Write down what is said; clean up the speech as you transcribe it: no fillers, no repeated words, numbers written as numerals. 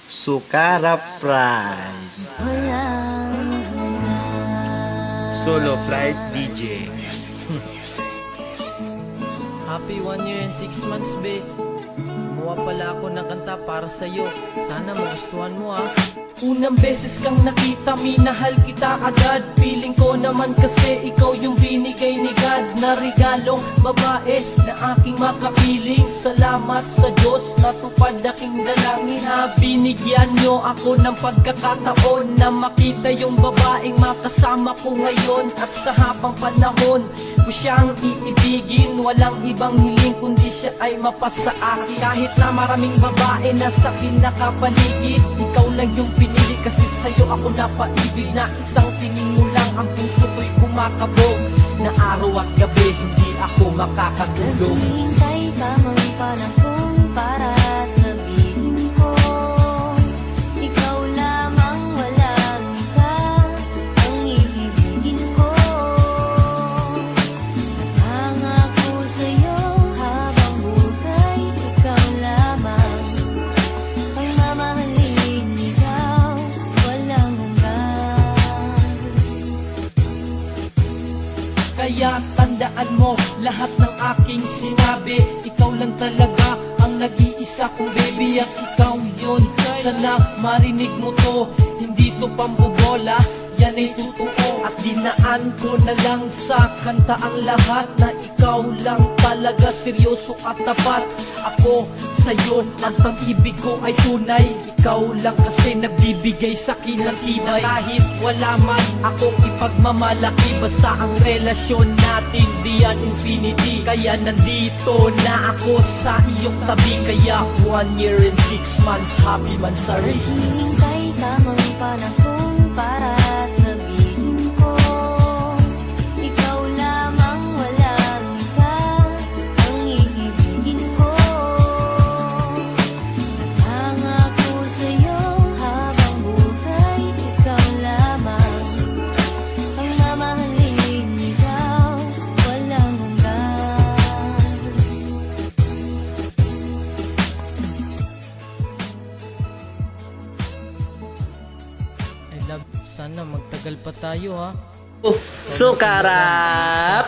Sukara Fried. Solo Flight DJ. Happy 1 year and 6 months, be. Gumawa pala ako ng kanta para sa'yo. Sana magustuhan mo, ha. Unang beses kang nakita, minahal kita agad. Feeling ko naman kasi ikaw yung binigay ni God na regalong babae na aking makapiling. Salamat sa Diyos, natupad aking dalangin, ha. Binigyan nyo ako ng pagkakataon na makita yung babaeng makasama ko ngayon. At sa habang panahon ko siyang iibigin, walang ibang hiling kundi siya ay mapasa akin. Kahit na maraming babae na sa akin nakapaligid, ikaw lang yung pinili kasi sa'yo ako napaibig. Na isang tingin mo lang ang puso ko'y kumakabog, na araw at gabi hindi ako makakatulog. Naghihintay ka mang panahon para sabihin ko, ikaw lamang, walang iba ang iibigin ko. Nangako sa'yo habang buhay, ikaw lamang ang mamahalin, ikaw walang hanggan. Kaya tandaan mo lahat ng aking sinabi, ikaw lang talaga ang nag-iisa kong baby. At ikaw yun, sana marinig mo to, hindi to pambobola, yan ay totoo. At dinaan ko na lang sa kanta ang lahat, na ikaw lang talaga seryoso at tapat. Ako sa'yo, ang pag-ibig ko ay tunay. Ikaw lang kasi nagbibigay sa'kin ng tibay. Kahit wala man akong ipagmamalaki, basta ang relasyon natin diyan infinity. Kaya nandito na ako sa iyong tabi. Kaya 1 year and 6 months, happy mansari. Naghihintay ka mang panahon para sabihin ko, ikaw lamang, walang iba ang iibigin ko. Nangako sa'yo habang buhay, ikaw lamang ang mamahalin, ikaw walang hanggan. I love, sana magtagal pa tayo, ha. Sukarap